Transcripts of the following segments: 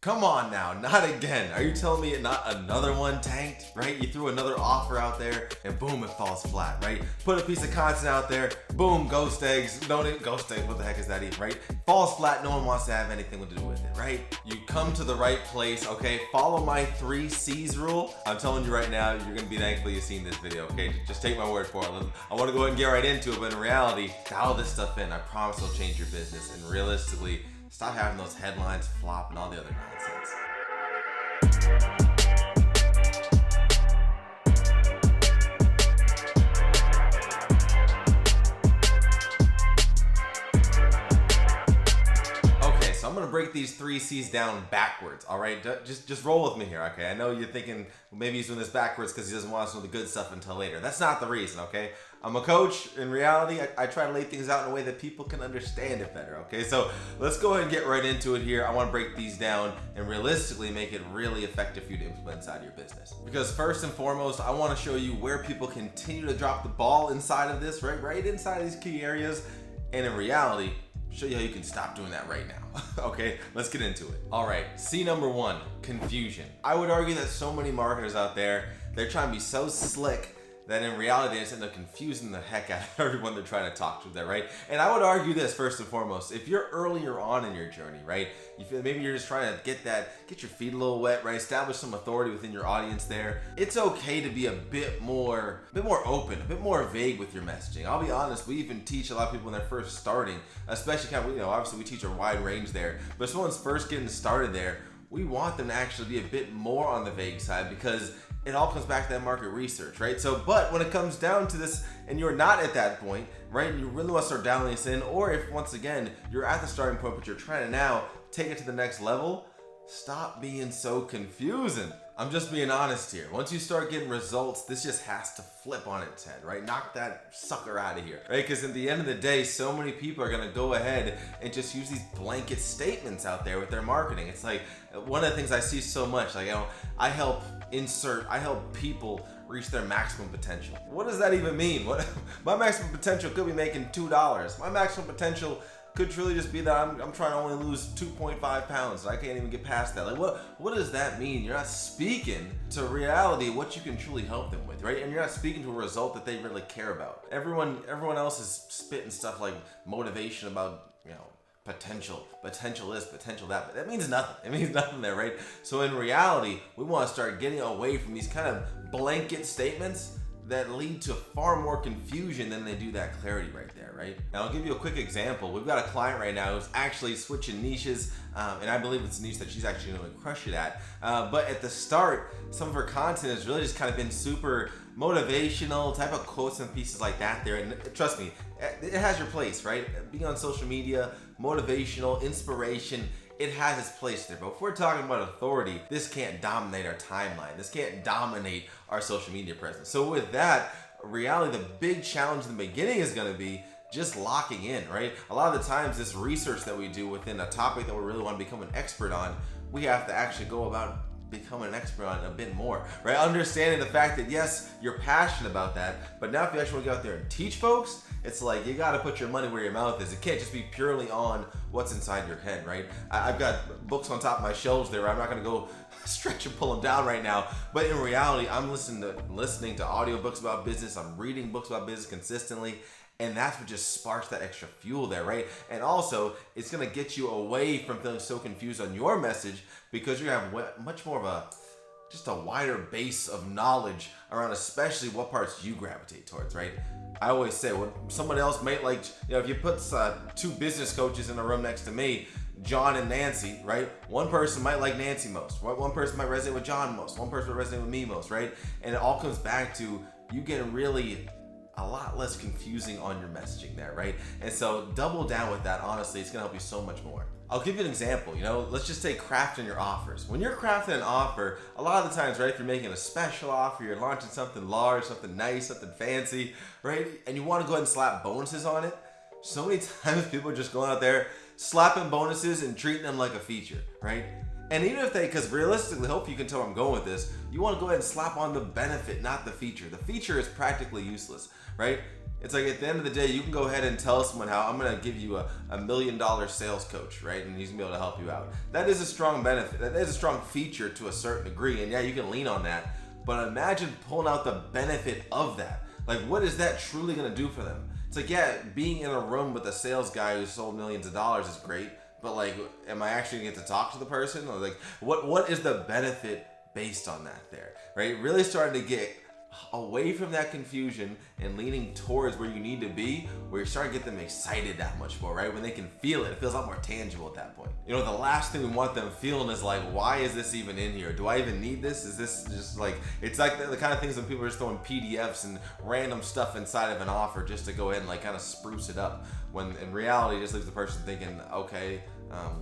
Come on now, not again. Are you telling me not another one tanked, right? You threw another offer out there and boom, it falls flat, right? Put a piece of content out there, boom, ghost eggs. Ghost eggs, what the heck is that even, right? Falls flat, no one wants to have anything to do with it, right? You come to the right place, okay? Follow my 3 C's rule. I'm telling you right now, you're gonna be thankful you've seen this video, okay? Just take my word for it. I wanna go ahead and get right into it, but in reality, dial this stuff in. I promise it'll change your business, and realistically, stop having those headlines flop and all the other nonsense. Okay, so I'm gonna break these 3 C's down backwards, all right? Just roll with me here, okay? I know you're thinking, well, maybe he's doing this backwards because he doesn't want us to know the good stuff until later. That's not the reason, okay? I'm a coach. In reality, I try to lay things out in a way that people can understand it better, okay? So let's go ahead and get right into it here. I want to break these down and realistically make it really effective for you to implement inside of your business. Because first and foremost, I want to show you where people continue to drop the ball inside of this, right inside of these key areas. And in reality, show you how you can stop doing that right now. Okay, let's get into it. All right, C number 1, confusion. I would argue that so many marketers out there, they're trying to be so slick that in reality, they just end up confusing the heck out of everyone they're trying to talk to there, right? And I would argue this first and foremost, if you're earlier on in your journey, right? You feel maybe you're just trying to get your feet a little wet, right? Establish some authority within your audience there. It's okay to be a bit more open, a bit more vague with your messaging. I'll be honest, we even teach a lot of people when they're first starting, especially kind of, obviously we teach a wide range there, but if someone's first getting started there, we want them to actually be a bit more on the vague side because it all comes back to that market research, right? So, but when it comes down to this and you're not at that point, right, and you really want to start dialing this in, or if once again, you're at the starting point, but you're trying to now take it to the next level, stop being so confusing. I'm just being honest here. Once you start getting results, this just has to flip on its head, right? Knock that sucker out of here, right? Because at the end of the day, so many people are gonna go ahead and just use these blanket statements out there with their marketing. It's like one of the things I see so much, like, I help people reach their maximum potential. What does that even mean? My maximum potential could be making $2. My maximum potential could truly just be that I'm trying to only lose 2.5 pounds. I can't even get past that. Like, what does that mean? You're not speaking to reality, what you can truly help them with, right? And you're not speaking to a result that they really care about. Everyone else is spitting stuff like motivation about, potential this, potential that, but that means nothing. It means nothing there, right? So in reality, we want to start getting away from these kind of blanket statements that lead to far more confusion than they do that clarity right there, right? Now I'll give you a quick example. We've got a client right now who's actually switching niches, and I believe it's a niche that she's actually going to crush it at. But at the start, some of her content has really just kind of been super motivational, type of quotes and pieces like that there. And trust me, it has your place, right? Being on social media, motivational, inspiration, it has its place there. But if we're talking about authority, this can't dominate our timeline. This can't dominate our social media presence. So with that, reality, the big challenge in the beginning is going to be just locking in, right? A lot of the times this research that we do within a topic that we really want to become an expert on, we have to actually go about becoming an expert on it a bit more, right? Understanding the fact that yes, you're passionate about that, but now if you actually want to go out there and teach folks, it's like you got to put your money where your mouth is. It can't just be purely on what's inside your head, right? I've got books on top of my shelves there. I'm not going to go stretch and pull them down right now, but in reality, I'm listening to audiobooks about business. I'm reading books about business consistently. And that's what just sparks that extra fuel there, right? And also, it's gonna get you away from feeling so confused on your message because you have much more of just a wider base of knowledge around especially what parts you gravitate towards, right? I always say, well, someone else might like, if you put 2 business coaches in a room next to me, John and Nancy, right? One person might like Nancy most, right? One person might resonate with John most, one person might resonate with me most, right? And it all comes back to you getting really a lot less confusing on your messaging there, right? And so double down with that. Honestly, it's gonna help you so much more. I'll give you an example. Let's just say crafting your offers. When you're crafting an offer, a lot of the times, right, if you're making a special offer, you're launching something large, something nice, something fancy, right? And you want to go ahead and slap bonuses on it. So many times people are just going out there slapping bonuses and treating them like a feature, right? And even if because realistically, hope you can tell where I'm going with this, you want to go ahead and slap on the benefit, not the feature. The feature is practically useless, right? It's like at the end of the day, you can go ahead and tell someone how I'm going to give you a $1 million sales coach, right? And he's going to be able to help you out. That is a strong benefit. That is a strong feature to a certain degree. And yeah, you can lean on that. But imagine pulling out the benefit of that. Like, what is that truly going to do for them? It's like, yeah, being in a room with a sales guy who sold millions of dollars is great. But like, am I actually going to get to talk to the person? Or like, what is the benefit based on that there, right? Really starting to get away from that confusion and leaning towards where you need to be, where you're starting to get them excited that much more, right? When they can feel it, it feels a lot more tangible at that point. You know, the last thing we want them feeling is like, why is this even in here? Do I even need this? Is this just like, it's like the kind of things when people are just throwing PDFs and random stuff inside of an offer just to go ahead and like kind of spruce it up, when in reality it just leaves the person thinking, okay,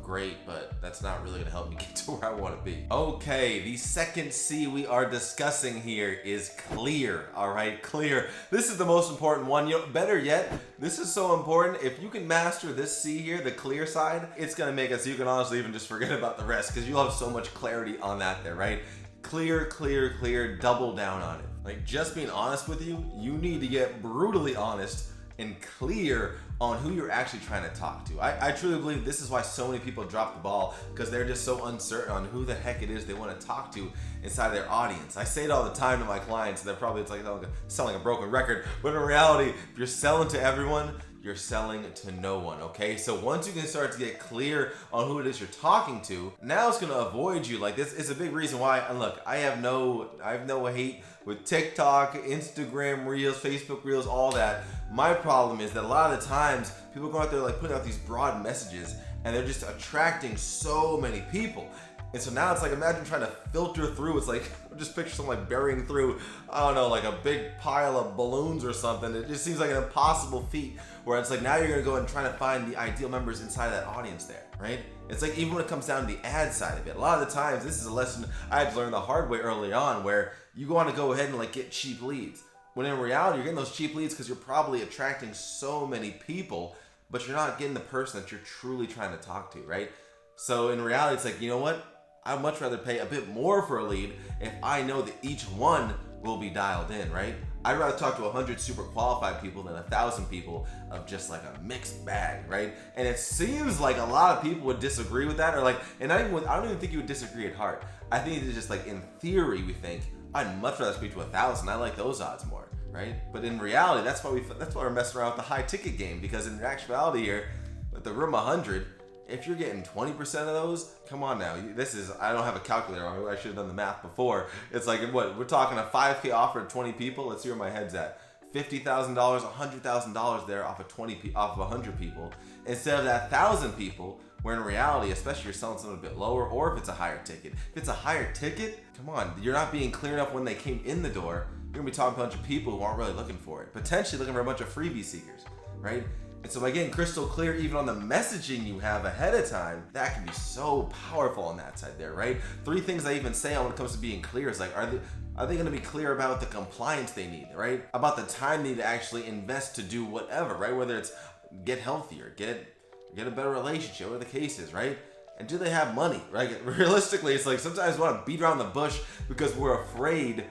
great, but that's not really gonna help me get to where I want to be. Okay, the second C we are discussing here is clear. All right, clear. This is the most important one. You know, better yet, this is so important. If you can master this C here, the clear side, it's gonna make it so you can honestly even just forget about the rest, because you'll have so much clarity on that there, right? Clear, clear, clear. Double down on it. Like, just being honest with you, you need to get brutally honest and clear on who you're actually trying to talk to. I truly believe this is why so many people drop the ball, because they're just so uncertain on who the heck it is they want to talk to inside their audience. I say it all the time to my clients, and they're probably, it's like selling a broken record, but in reality, if you're selling to everyone, you're selling to no one, okay? So once you can start to get clear on who it is you're talking to, now it's gonna avoid you. Like, this is a big reason why, and look, I have no hate with TikTok, Instagram Reels, Facebook Reels, all that. My problem is that a lot of the times people go out there like putting out these broad messages and they're just attracting so many people. And so now it's like, imagine trying to filter through. It's like, just picture someone like burying through, I don't know, like a big pile of balloons or something. It just seems like an impossible feat, where it's like now you're gonna go and try to find the ideal members inside of that audience there, right? It's like, even when it comes down to the ad side of it, a lot of the times, this is a lesson I had to learn the hard way early on, where you want to go ahead and like get cheap leads. When in reality, you're getting those cheap leads because you're probably attracting so many people, but you're not getting the person that you're truly trying to talk to, right? So in reality, it's like, you know what? I'd much rather pay a bit more for a lead if I know that each one will be dialed in, right? I'd rather talk to 100 super qualified people than 1,000 people of just like a mixed bag, right? And it seems like a lot of people would disagree with that, or like, and I don't even think you would disagree at heart. I think it's just like, in theory, we think, I'd much rather speak to 1,000. I like those odds more, right? But in reality, that's why we're messing around with the high ticket game, because in actuality here, with the room 100, if you're getting 20% of those, come on now. I don't have a calculator on me. I should have done the math before. It's like, what, we're talking a 5K offer to 20 people. Let's see where my head's at. $50,000, $100,000 there off of 100 people, instead of that 1,000 people, where in reality, especially if you're selling something a bit lower, or if it's a higher ticket. If it's a higher ticket, come on, you're not being clear enough when they came in the door. You're gonna be talking to a bunch of people who aren't really looking for it, potentially looking for a bunch of freebie seekers, right? And so by getting crystal clear even on the messaging you have ahead of time, that can be so powerful on that side there, right? 3 things I even say when it comes to being clear is like, are they going to be clear about the compliance they need, right? About the time they need to actually invest to do whatever, right? Whether it's get healthier, get a better relationship, whatever the case is, right? And do they have money, right? Realistically, it's like sometimes we want to beat around the bush because we're afraid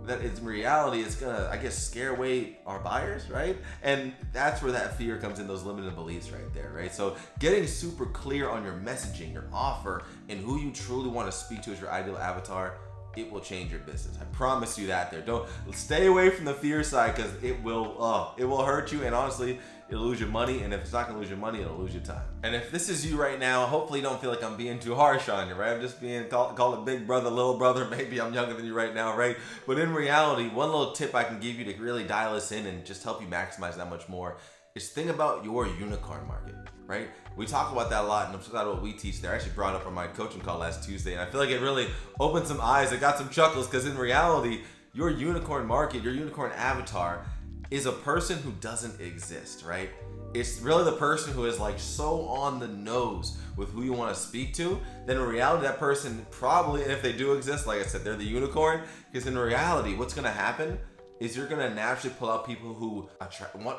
that in reality it's gonna, I guess, scare away our buyers, right? And that's where that fear comes in, those limited beliefs right there, right? So getting super clear on your messaging, your offer, and who you truly want to speak to as your ideal avatar, it will change your business. I promise you that there. Don't stay away from the fear side, because it will hurt you, and honestly, it'll lose your money, and if it's not gonna lose your money, it'll lose your time. And if this is you right now, hopefully you don't feel like I'm being too harsh on you, right? I'm just being call it big brother, little brother. Maybe I'm younger than you right now, right? But in reality, one little tip I can give you to really dial this in and just help you maximize that much more is think about your unicorn market, right? We talk about that a lot, and I'm glad what we teach there. I actually brought it up on my coaching call last Tuesday, and I feel like it really opened some eyes. I got some chuckles, because in reality, your unicorn market, your unicorn avatar, is a person who doesn't exist, right? It's really the person who is like so on the nose with who you want to speak to. Then in reality, that person probably, and if they do exist, like I said, they're the unicorn. Because in reality, what's going to happen is you're going to naturally pull out people who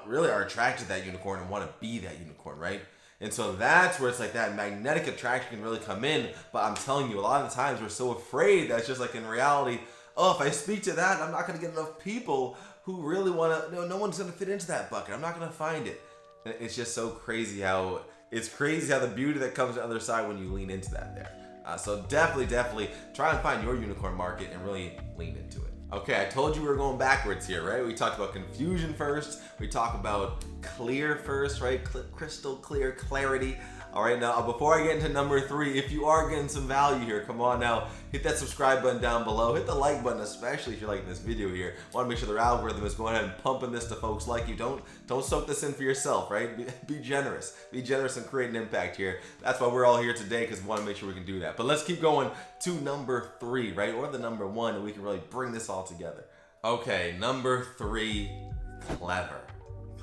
really are attracted to that unicorn and want to be that unicorn, right? And so that's where it's like that magnetic attraction can really come in. But I'm telling you, a lot of the times we're so afraid that it's just like, in reality, oh, if I speak to that, I'm not going to get enough people who really want to, no one's going to fit into that bucket. I'm not going to find it. And it's just so crazy how the beauty that comes to the other side when you lean into that there. So definitely try and find your unicorn market and really lean into it. Okay, I told you we were going backwards here, right? We talked about confusion first. We talked about clear first, right? Crystal clear, clarity. All right, now before I get into number 3, if you are getting some value here, come on now, hit that subscribe button down below. Hit the like button, especially if you're liking this video here. Want to make sure the algorithm is going ahead and pumping this to folks like you. Don't soak this in for yourself, right? Be generous. Be generous and create an impact here. That's why we're all here today, because we want to make sure we can do that. But let's keep going to number 3, right? Or the number 1, and we can really bring this all together. Okay, number 3, clever.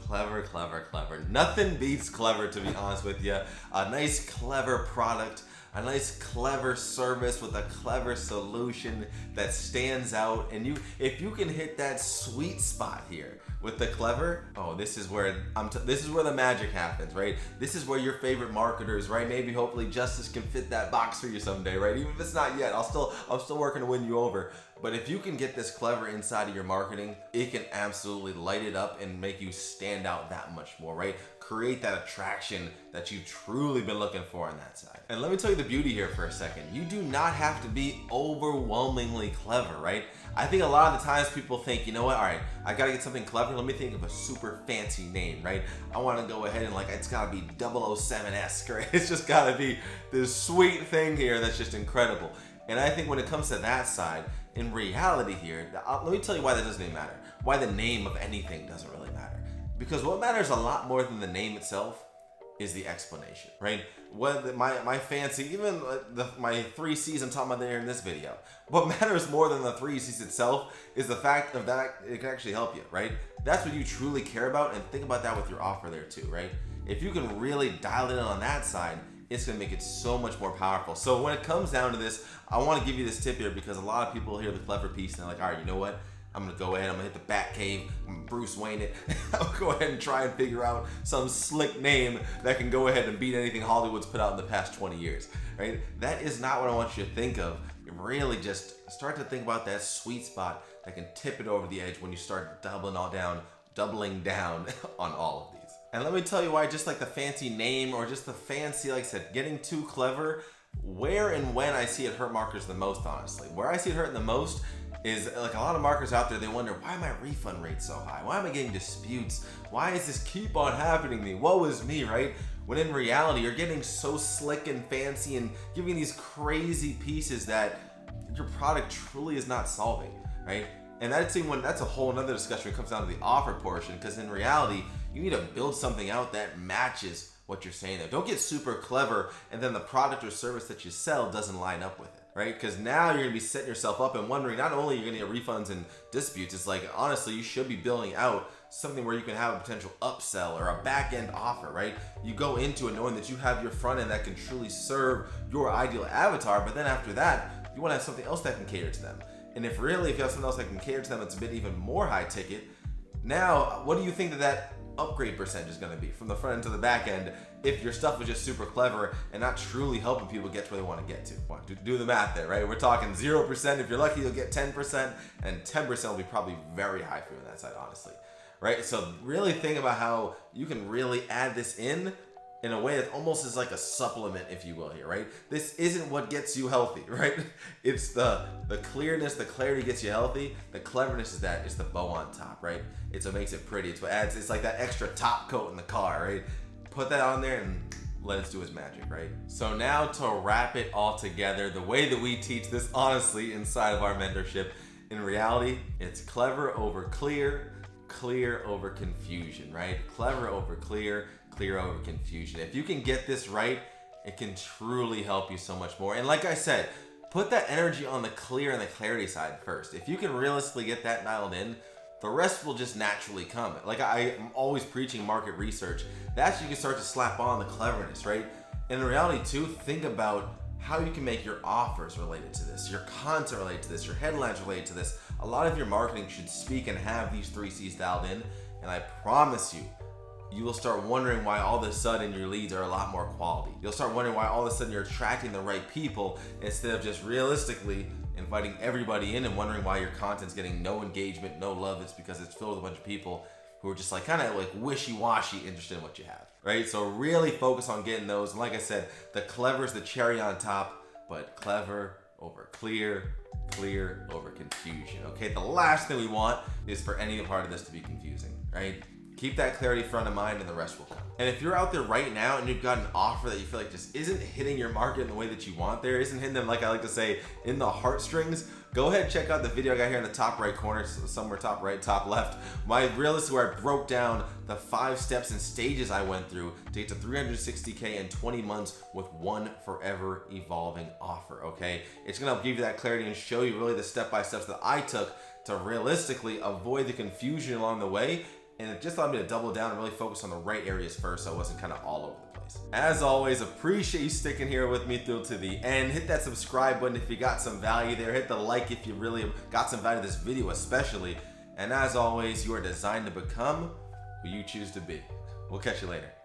Clever. Nothing beats clever, to be honest with you. A nice, clever product, a nice, clever service with a clever solution that stands out. And if you can hit that sweet spot here with the clever, oh, this is where the magic happens, right? This is where your favorite marketers, right? Maybe hopefully Justice can fit that box for you someday, right? Even if it's not yet, I'm still working to win you over. But if you can get this clever inside of your marketing, it can absolutely light it up and make you stand out that much more, right? Create that attraction that you've truly been looking for on that side. And let me tell you the beauty here for a second. You do not have to be overwhelmingly clever, right? I think a lot of the times people think, you know what, all right, I gotta get something clever. Let me think of a super fancy name, right? I wanna go ahead and it's gotta be 007-esque, right? It's just gotta be this sweet thing here that's just incredible. And I think when it comes to that side, in reality here, let me tell you why that doesn't even matter. Why the name of anything doesn't really matter. Because what matters a lot more than the name itself is the explanation, right? My fancy, even my 3 C's I'm talking about there in this video. What matters more than the 3 C's itself is the fact of that it can actually help you, right? That's what you truly care about, and think about that with your offer there too, right? If you can really dial it in on that side, it's gonna make it so much more powerful. So when it comes down to this, I wanna give you this tip here, because a lot of people hear the clever piece and they're like, all right, you know what? I'm gonna go ahead, I'm gonna hit the Batcave, I'm gonna Bruce Wayne it. I'll go ahead and try and figure out some slick name that can go ahead and beat anything Hollywood's put out in the past 20 years, right? That is not what I want you to think of. Really just start to think about that sweet spot that can tip it over the edge when you start doubling down on all of these. And let me tell you why, just like the fancy name or just the fancy, like I said, getting too clever, where and when I see it hurt marketers the most, honestly. Where I see it hurting the most is like a lot of marketers out there, they wonder, why are my refund rates so high? Why am I getting disputes? Why does this keep on happening to me? Woe is me, right? When in reality, you're getting so slick and fancy and giving these crazy pieces that your product truly is not solving, right? And that's a whole nother discussion when it comes down to the offer portion, because in reality, you need to build something out that matches what you're saying there. Don't get super clever and then the product or service that you sell doesn't line up with it, right? Because now you're gonna be setting yourself up and wondering, not only you're gonna get refunds and disputes, it's like, honestly, you should be building out something where you can have a potential upsell or a back end offer, right? You go into it knowing that you have your front end that can truly serve your ideal avatar, but then after that, you wanna have something else that can cater to them. And if you have something else that can cater to them that's a bit even more high ticket, now, what do you think that upgrade percentage is gonna be from the front end to the back end if your stuff was just super clever and not truly helping people get to where they wanna get to? Well, do the math there, right? We're talking 0%. If you're lucky, you'll get 10%, and 10% will be probably very high for you on that side, honestly, right? So really think about how you can really add this in a way that almost is like a supplement, if you will here, right? This isn't what gets you healthy, right? It's the clearness, the clarity gets you healthy. The cleverness is that it's the bow on top, right? It's what makes it pretty. It's what adds, it's like that extra top coat in the car, right? Put that on there and let it do its magic, right? So now to wrap it all together, the way that we teach this honestly inside of our mentorship, in reality, it's clever over clear, clear over confusion, right? Clever over clear, clear over confusion. If you can get this right, it can truly help you so much more. And like I said, put that energy on the clear and the clarity side first. If you can realistically get that dialed in, the rest will just naturally come. Like I'm always preaching market research. That's you can start to slap on the cleverness, right? And in reality too, think about how you can make your offers related to this, your content related to this, your headlines related to this. A lot of your marketing should speak and have these 3 C's dialed in, and I promise you, you will start wondering why all of a sudden your leads are a lot more quality. You'll start wondering why all of a sudden you're attracting the right people instead of just realistically inviting everybody in and wondering why your content's getting no engagement, no love. It's because it's filled with a bunch of people who are just like kind of like wishy-washy interested in what you have, right? So really focus on getting those. And like I said, the clever is the cherry on top, but clever over clear, clear over confusion, okay? The last thing we want is for any part of this to be confusing, right? Keep that clarity front of mind and the rest will come. And if you're out there right now and you've got an offer that you feel like just isn't hitting your market in the way that you want there, isn't hitting them, like I like to say, in the heartstrings, go ahead and check out the video I got here in the top right corner, somewhere top right, top left. My realist where I broke down the 5 steps and stages I went through to get to 360K in 20 months with one forever evolving offer, okay? It's gonna give you that clarity and show you really the step-by-steps that I took to realistically avoid the confusion along the way. And it just allowed me to double down and really focus on the right areas first so I wasn't kind of all over the place. As always, appreciate you sticking here with me through to the end. Hit that subscribe button if you got some value there. Hit the like if you really got some value to this video especially. And as always, you are designed to become who you choose to be. We'll catch you later.